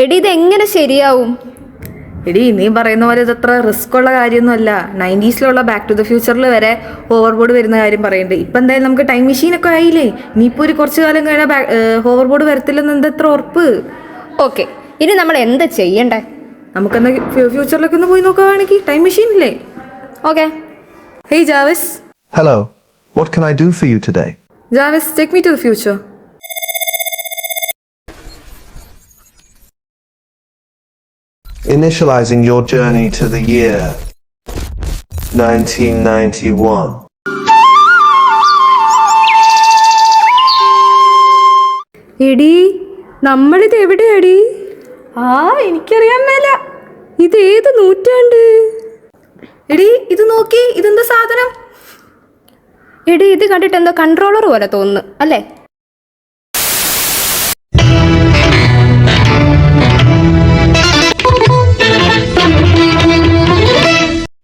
എടി ഇതെങ്ങനെ ശരിയാവും? എടി നീ പറയുന്ന പോലെ ഇതത്ര റിസ്ക് ഉള്ള കാര്യമൊന്നുമല്ല. 90s ബാക്ക് ടു ദ ഫ്യൂച്ചറിൽ വരെ ഹോവർബോർഡ് വരുന്ന കാര്യം പറയുന്നുണ്ട്. ഇപ്പം എന്തായാലും നമുക്ക് ടൈം മെഷീനൊക്കെ ആയില്ലേ. ഇനിയിപ്പോൾ ഒരു കുറച്ച് കാലം കഴിഞ്ഞാൽ ഹോവർബോർഡ് വരത്തില്ലെന്ന് എന്താ എത്ര ഉറപ്പ്? ഓക്കെ, ഇനി നമ്മൾ എന്താ ചെയ്യണ്ടേ? നമുക്കെന്നാ ഫ്യൂച്ചറിലേക്ക് ഒന്ന് പോയി നോക്കുകയാണെങ്കിൽ ടൈം മെഷീൻ ഇല്ലേ? ഓക്കെ. ഹേയ് ജാവിസ്. Hello, what can I do for you today? ജാവിസ്, take me to the future. Initializing your journey to the year 1991. എടി നമ്മളിത് എവിടെയാടി? എനിക്കറിയാൻ മേല. ഇത് ഏത് നൂറ്റാണ്ട്? എടി ഇത് നോക്കി, ഇതെന്താ സാധനം? എടി ഇത് കണ്ടിട്ട് എന്തോ കൺട്രോളർ പോലെ തോന്നുന്നു അല്ലേ?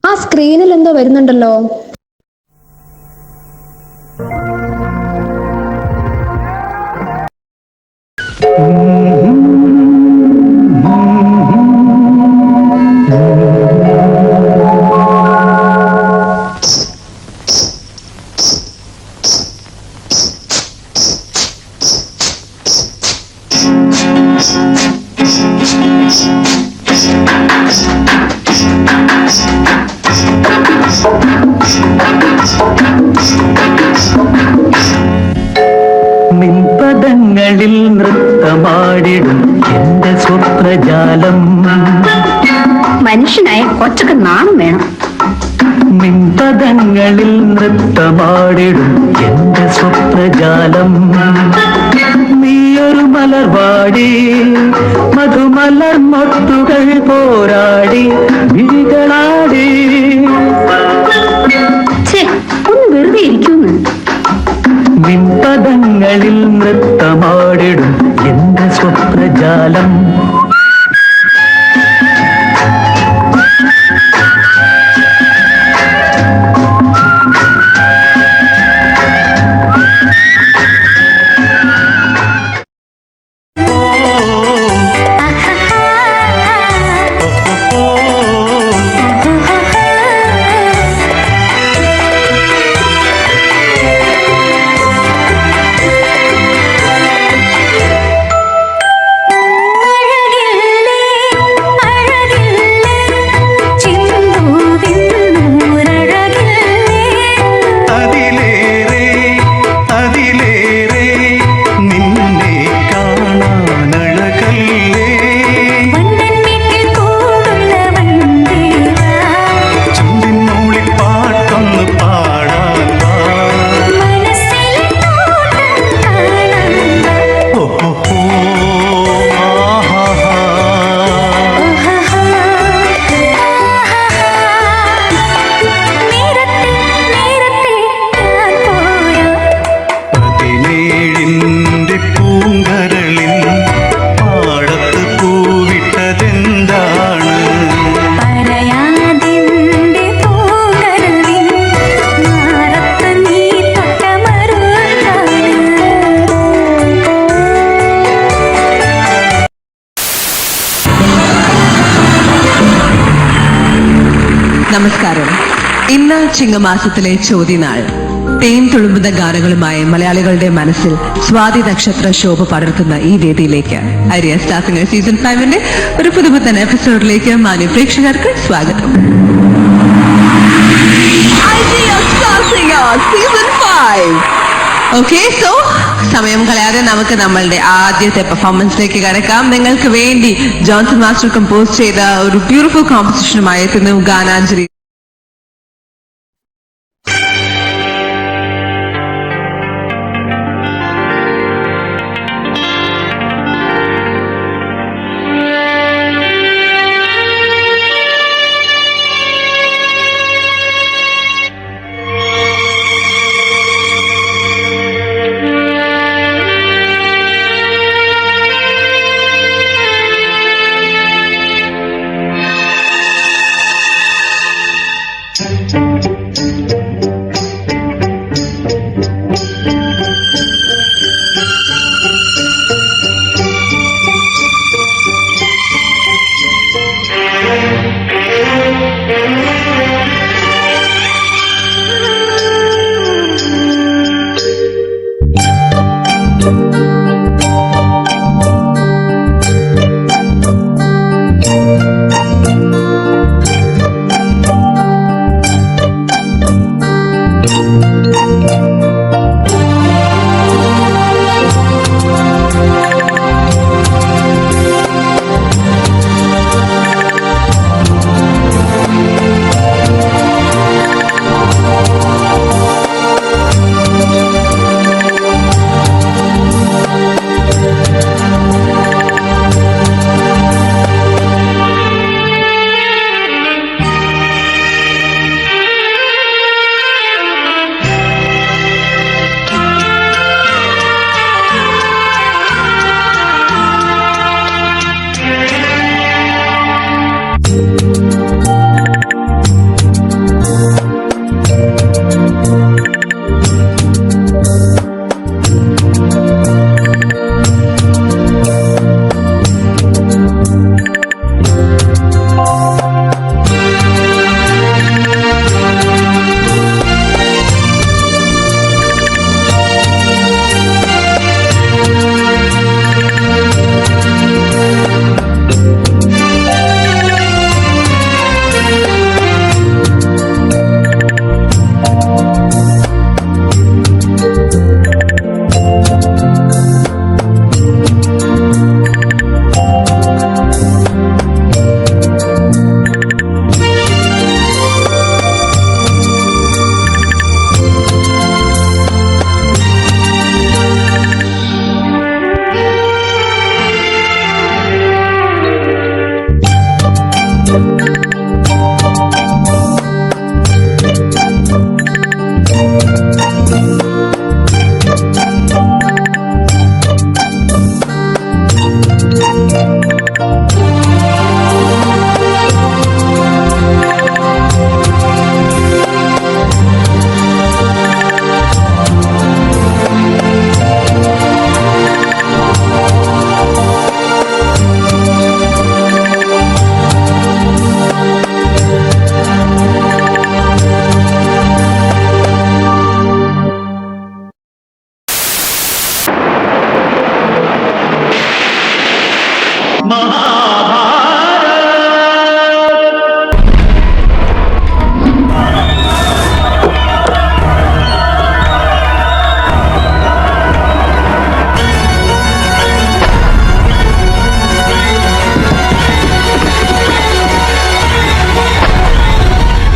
ആ സ്ക്രീനിൽ എന്തോ വരുന്നുണ്ടല്ലോ. നിൻപദങ്ങളിൽ നൃത്തമാടിടും എന്റെ സ്വപ്നജാലം. മനുഷ്യനായ കൊച്ചൊക്കെ നാണം വേണം. നിൻപദങ്ങളിൽ നൃത്തമാടിടും എന്റെ സ്വപ്നജാലം. നീയൊരു മലർവാടി, മധുമലർ മൊട്ടുകൾ പോരാടി വിഴികളാടി. ഒന്ന് വെറുതെ ഇരിക്കുന്നു. നിൻപദങ്ങളിൽ നൃത്തമാടിടും എന്റെ സ്വപ്നജാലം. നമസ്കാരം. ഇന്ന് ചിങ്ങമാസത്തിലെ ചോദ്യനാൾ. തേൻ തുളുമ്പുന്ന ഗാനങ്ങളുമായി മലയാളികളുടെ മനസ്സിൽ സ്വാതി നക്ഷത്ര ശോഭ പടർത്തുന്ന ഈ വേദിയിലേക്ക് ഐഡിയ സ്റ്റാർസിംഗ് സീസൺ 5 ഒരു പുതുപുത്തൻ എപ്പിസോഡിലേക്ക് മാന്യ പ്രേക്ഷകർക്ക് സ്വാഗതം. ഓക്കെ, സോ സമയം കളയാതെ നമുക്ക് നമ്മളുടെ ആദ്യത്തെ പെർഫോമൻസിലേക്ക് കടക്കാം. നിങ്ങൾക്ക് വേണ്ടി ജോൺസൺ മാസ്റ്റർ കമ്പോസ് ചെയ്ത ഒരു ബ്യൂട്ടിഫുൾ കോമ്പോസിഷനുമായി എത്തുന്നു ഗാനാഞ്ജലി.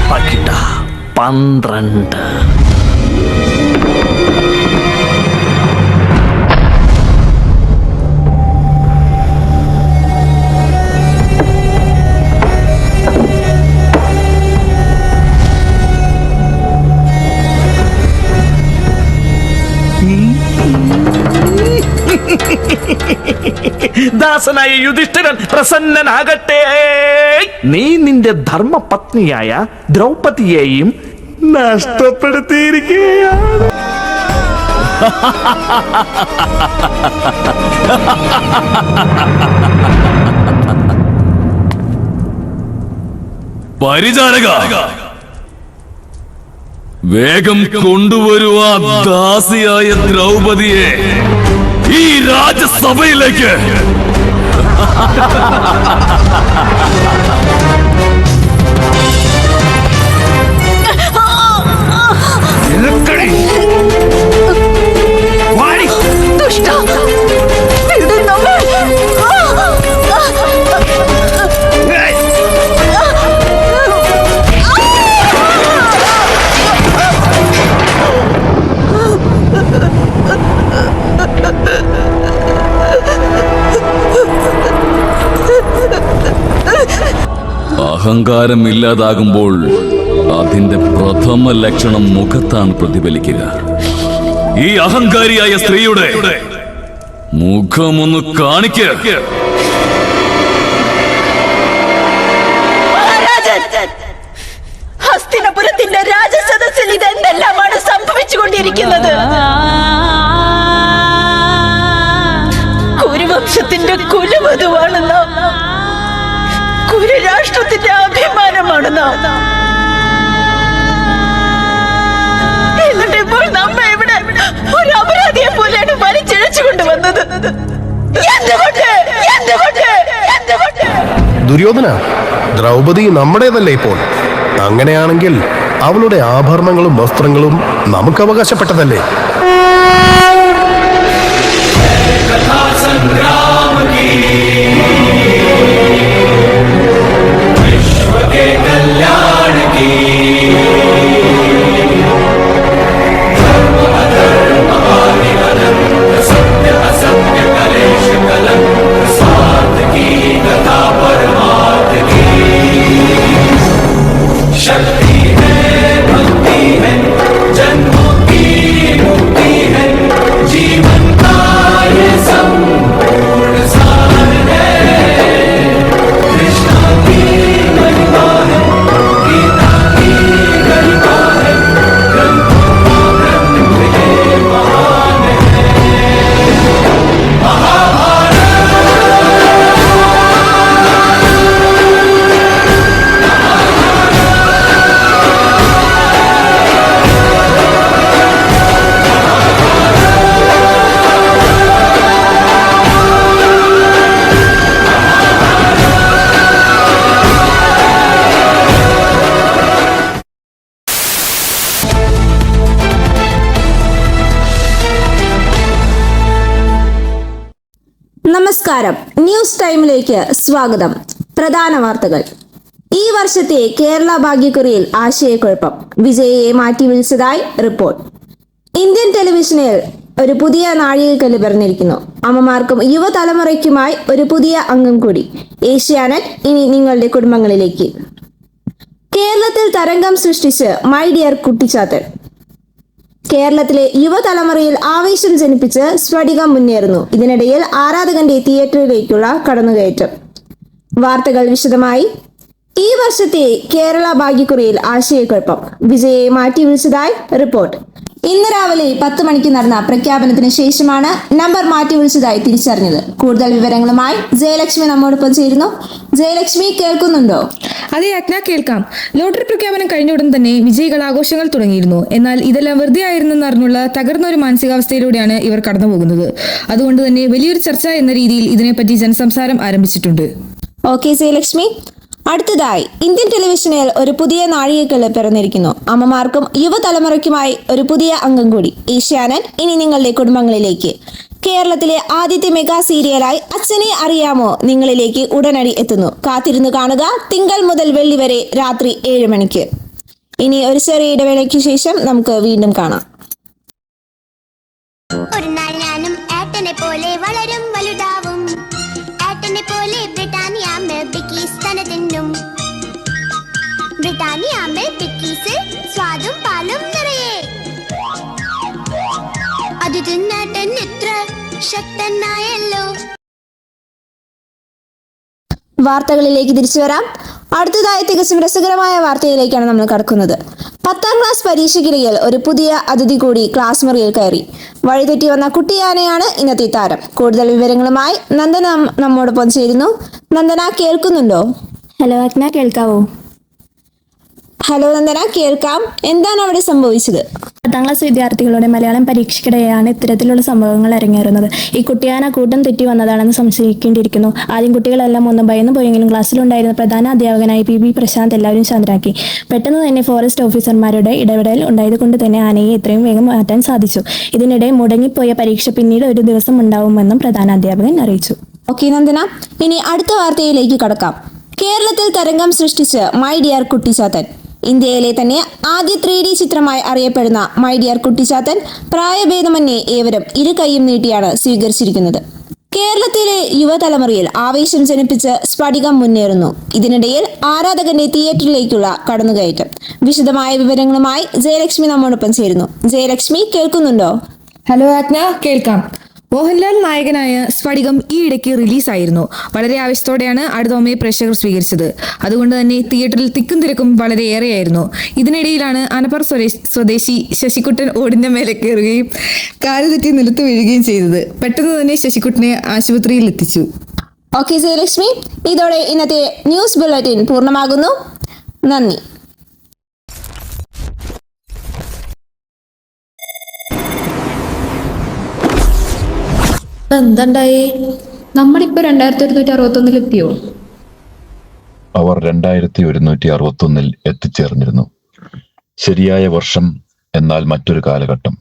പകിട 12. ദാസനായ യുധിഷ്ഠിരൻ പ്രസന്നനാകട്ടെ. നീ നിന്റെ ധർമ്മപത്നിയായ ദ്രൗപദിയെയും നഷ്ടപ്പെടുത്തിയിരിക്കുകയാണ്. പരിചാരക, വേഗം കൊണ്ടുവരുവാ ദാസിയായ ദ്രൗപദിയെ ഈ രാജസഭയിലേക്ക്. അഹങ്കാരം ഇല്ലാതാകുമ്പോൾ അതിന്റെ പ്രഥമ ലക്ഷണം മുഖത്താണ് പ്രതിഫലിക്കുക. ഈ അഹങ്കാരിയായ സ്ത്രീയുടെ മുഖമൊന്ന് കാണിക്കുക. ഹസ്തിനപുരത്തിന്റെ രാജസദസ്സിൽ ഇതെന്തെല്ലാമാണ് സംഭവിച്ചുകൊണ്ടിരിക്കുന്നത്? കുരുവംശത്തിന്റെ കുലവധുവാണെന്നോ, കുരുരാഷ്ട്രത്തിന്റെ അഭിമാനമാണെന്നോ, എന്നിട്ട് ഇപ്പോൾ നമ്മെ ഇവിടെ ഒരു അപരാധിയെ പോലെയാണ് വലിച്ചിഴച്ചു കൊണ്ടുവന്നത്. ദുര്യോധന, ദ്രൗപദി നമ്മുടേതല്ലേ ഇപ്പോൾ? അങ്ങനെയാണെങ്കിൽ അവളുടെ ആഭരണങ്ങളും വസ്ത്രങ്ങളും നമുക്ക് അവകാശപ്പെട്ടതല്ലേ? നമസ്കാരം, ന്യൂസ് ടൈമിലേക്ക് സ്വാഗതം. പ്രധാന വാർത്തകൾ. ഈ വർഷത്തെ കേരള ഭാഗ്യക്കുറിയിൽ ആശയക്കുഴപ്പം, വിജയിയെ മാറ്റി വിളിച്ചതായി റിപ്പോർട്ട്. ഇന്ത്യൻ ടെലിവിഷനിൽ ഒരു പുതിയ നാഴികക്കല്ല് പിറന്നിരിക്കുന്നു. അമ്മമാർക്കും യുവതലമുറയ്ക്കുമായി ഒരു പുതിയ അംഗം കൂടി. ഏഷ്യാനെറ്റ് ഇനി നിങ്ങളുടെ കുടുംബങ്ങളിലേക്ക്. കേരളത്തിൽ തരംഗം സൃഷ്ടിച്ച് മൈ ഡിയർ കുട്ടിച്ചാത്തൻ. കേരളത്തിലെ യുവതലമുറയിൽ ആവേശം ജനിപ്പിച്ച് സ്ഫടികം മുന്നേറുന്നു. ഇതിനിടയിൽ ആരാധകന്റെ തിയേറ്ററിലേക്കുള്ള കടന്നുകയറ്റം. വാർത്തകൾ വിശദമായി. ഈ വർഷത്തെ കേരള ഭാഗ്യക്കുറിയിൽ ആശയക്കുഴപ്പം, വിജയെ മാറ്റി വിളിച്ചതായി റിപ്പോർട്ട്. ഇന്ന് രാവിലെ 10 മണിക്ക് നടന്ന പ്രഖ്യാപനത്തിന് ശേഷമാണ് നമ്പർ മാറ്റി വിളിച്ചതായി തിരിച്ചറിഞ്ഞത്. കൂടുതൽ വിവരങ്ങളുമായി ജയലക്ഷ്മി നമ്മോടൊപ്പം ചേരുന്നു. ജയലക്ഷ്മി, കേൾക്കുന്നുണ്ടോ? അതെ അജ്ഞ, കേൾക്കാം. ലോട്ടറി പ്രഖ്യാപനം കഴിഞ്ഞ ഉടൻ തന്നെ വിജയികൾ ആഘോഷങ്ങൾ തുടങ്ങിയിരുന്നു. എന്നാൽ ഇതെല്ലാം വെറുതെ ആയിരുന്നെന്ന് അറിഞ്ഞുള്ള തകർന്ന ഒരു മാനസികാവസ്ഥയിലൂടെയാണ് ഇവർ കടന്നുപോകുന്നത്. അതുകൊണ്ട് തന്നെ വലിയൊരു ചർച്ച എന്ന രീതിയിൽ ഇതിനെപ്പറ്റി ജനസംസാരം ആരംഭിച്ചിട്ടുണ്ട്. ഓക്കെ ജയലക്ഷ്മി, അടുത്തതായി ഇന്ത്യൻ ടെലിവിഷനിൽ ഒരു പുതിയ നാഴികക്കല്ല് പിറന്നിരിക്കുന്നു. അമ്മമാർക്കും യുവതലമുറയ്ക്കുമായി ഒരു പുതിയ അംഗം കൂടി. ഏഷ്യാനെറ്റ് ഇനി നിങ്ങളുടെ കുടുംബങ്ങളിലേക്ക്. കേരളത്തിലെ ആദ്യത്തെ മെഗാ സീരിയലായി അച്ഛനെ അറിയാമോ നിങ്ങളിലേക്ക് ഉടനടി എത്തുന്നു. കാത്തിരുന്നു കാണുക. തിങ്കൾ മുതൽ വെള്ളി വരെ രാത്രി 7 മണിക്ക്. ഇനി ഒരു ചെറിയ ഇടവേളയ്ക്ക് ശേഷം നമുക്ക് വീണ്ടും കാണാം. ഒരു നാൾ ഞാനും ഏട്ടനെ പോലെ വളരും വലുതാവും. ഏട്ടനെ പോലെ ബ്രിട്ടാനിയ മിൽക്ക് ബിക്കീസ് തന്നെ തിന്നും. ബ്രിട്ടാനിയ മിൽക്ക് ബിക്കീസ് സ്വാദും പാലും നിറയെ. അത് തിന്നേട്ടൻ ഇത്ര ശക്തനായല്ലോ. വാർത്തകളിലേക്ക് തിരിച്ചു വരാം. അടുത്തതായി തികച്ചും രസകരമായ വാർത്തയിലേക്കാണ് നമ്മൾ കടക്കുന്നത്. 10ാം ക്ലാസ് പരീക്ഷയ്ക്കിടയിൽ ഒരു പുതിയ അതിഥി കൂടി ക്ലാസ് മുറിയിൽ കയറി. വഴിതെറ്റി വന്ന കുട്ടിയാനയാണ് ഇന്നത്തെ താരം. കൂടുതൽ വിവരങ്ങളുമായി നന്ദന നമ്മോടൊപ്പം ചേരുന്നു. നന്ദന, കേൾക്കുന്നുണ്ടോ? ഹലോ അജ്ഞ, കേൾക്കാവോ? ഹലോ നന്ദന, കേൾക്കാം. എന്താണ് അവിടെ സംഭവിച്ചത്? 10ാം ക്ലാസ് വിദ്യാർത്ഥികളുടെ മലയാളം പരീക്ഷയ്ക്കിടെയാണ് ഇത്തരത്തിലുള്ള സംഭവങ്ങൾ അരങ്ങേറുന്നത്. ഈ കുട്ടിയാന കൂട്ടം തെറ്റി വന്നതാണെന്ന് സംശയിക്കേണ്ടിയിരിക്കുന്നു. ആദ്യം കുട്ടികളെല്ലാം ഒന്ന് ഭയന്നു പോയെങ്കിലും ക്ലാസ്സിലുണ്ടായിരുന്ന പ്രധാന അധ്യാപകനായ PB പ്രശാന്ത് എല്ലാവരും ശാന്തരാക്കി. പെട്ടെന്ന് തന്നെ ഫോറസ്റ്റ് ഓഫീസർമാരുടെ ഇടപെടൽ ഉണ്ടായതുകൊണ്ട് തന്നെ ആനയെ എത്രയും വേഗം മാറ്റാൻ സാധിച്ചു. ഇതിനിടെ മുടങ്ങിപ്പോയ പരീക്ഷ പിന്നീട് ഒരു ദിവസം ഉണ്ടാവുമെന്നും പ്രധാന അധ്യാപകൻ അറിയിച്ചു. ഓക്കെ നന്ദന, ഇനി അടുത്ത വാർത്തയിലേക്ക് കടക്കാം. കേരളത്തിൽ തരംഗം സൃഷ്ടിച്ച് മൈ ഡിയർ കുട്ടിച്ചാത്തൻ. ഇന്ത്യയിലെ തന്നെ ആദ്യ 3D ചിത്രമായി അറിയപ്പെടുന്ന മൈ ഡിയർ കുട്ടിച്ചാത്തൻ പ്രായഭേദമന്യേ ഏവരും ഇരു കൈയും നീട്ടിയാണ് സ്വീകരിച്ചിരിക്കുന്നത്. കേരളത്തിലെ യുവതലമുറയിൽ ആവേശം ജനിപ്പിച്ച് സ്ഫടികം മുന്നേറുന്നു. ഇതിനിടയിൽ ആരാധകന്റെ തിയേറ്ററിലേക്കുള്ള കടന്നുകയറ്റം. വിശദമായ വിവരങ്ങളുമായി ജയലക്ഷ്മി നമ്മോടൊപ്പം ചേരുന്നു. ജയലക്ഷ്മി, കേൾക്കുന്നുണ്ടോ? ഹലോ ആജ്ഞ, കേൾക്കാം. മോഹൻലാൽ നായകനായ സ്ഫടികം ഈ ഇടയ്ക്ക് റിലീസായിരുന്നു. വളരെ ആവേശത്തോടെയാണ് അടുത്തോമയെ പ്രേക്ഷകർ സ്വീകരിച്ചത്. അതുകൊണ്ട് തന്നെ തിയേറ്ററിൽ തിക്കും തിരക്കും വളരെ ഏറെയായിരുന്നു. ഇതിനിടയിലാണ് അനപ്പർ സ്വദേശി ശശികുട്ടൻ ഓടിന്റെ മേലെ കയറുകയും കാലുതെറ്റി നിലത്ത് വീഴുകയും ചെയ്തത്. പെട്ടെന്ന് തന്നെ ശശികുട്ടനെ ആശുപത്രിയിൽ എത്തിച്ചു. ഓക്കെ ജയലക്ഷ്മി, ഇതോടെ ഇന്നത്തെ ന്യൂസ് ബുള്ളറ്റിൻ പൂർണ്ണമാകുന്നു. നന്ദി. എന്തുണ്ടായി? നമ്മളിപ്പോ 2161 എത്തിയോ? അവർ 2161 എത്തിച്ചേർന്നിരുന്നു. ശരിയായ വർഷം, എന്നാൽ മറ്റൊരു കാലഘട്ടം.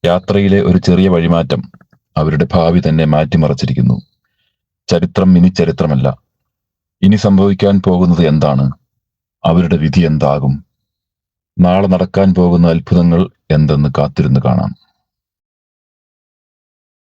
യാത്രയിലെ ഒരു ചെറിയ വഴിമാറ്റം അവരുടെ ഭാവി തന്നെ മാറ്റിമറിച്ചിരിക്കുന്നു. ചരിത്രം ഇനി ചരിത്രമല്ല. ഇനി സംഭവിക്കാൻ പോകുന്നത് എന്താണ്? അവരുടെ വിധി എന്താകും? നാളെ നടക്കാൻ പോകുന്ന അത്ഭുതങ്ങൾ എന്തെന്ന് കാത്തിരുന്ന് കാണാം.